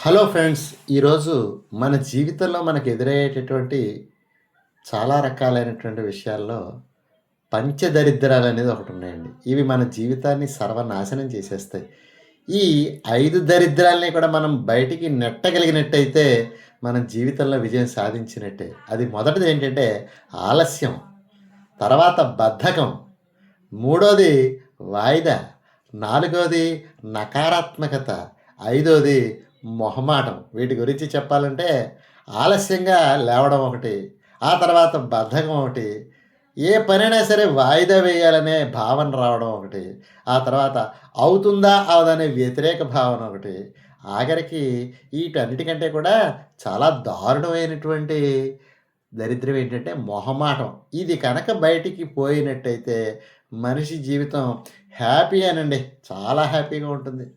Hello friends. ఈరోజు మన జీవితంలో మనకు ఎదురయ్యేటటువంటి చాలా రకాలైనటువంటి విషయాల్లో పంచదరిద్రాలనేది ఒకటున్నాయండి. ఇవి మన జీవితాన్ని సర్వనాశనం చేసేస్తాయి. ఈ 5 దరిద్రాల్ని కూడా మనం బయటికి నెట్టగలిగినట్టయితే మనం జీవితంలో విజయం సాధించినట్టే. అది మొదటిదేంటంటే ఆలస్యం, తర్వాత బద్ధకం, మూడోది వాయిదా, నాలుగోది నకారాత్మకత, ఐదోది మొహమాటం. వీటి గురించి చెప్పాలంటే ఆలస్యంగా లేవడం ఒకటి, ఆ తర్వాత బద్ధకం ఒకటి, ఏ పనైనా సరే వాయిదా వేయాలనే భావన రావడం ఒకటి, ఆ తర్వాత అవుతుందా అవదనే వ్యతిరేక భావన ఒకటి, ఆఖరికి వీటన్నిటికంటే కూడా చాలా దారుణమైనటువంటి దరిద్రం ఏంటంటే మొహమాటం. ఇది కనుక బయటికి పోయినట్టయితే మనిషి జీవితం హ్యాపీయేనండి. చాలా హ్యాపీగా ఉంటుంది.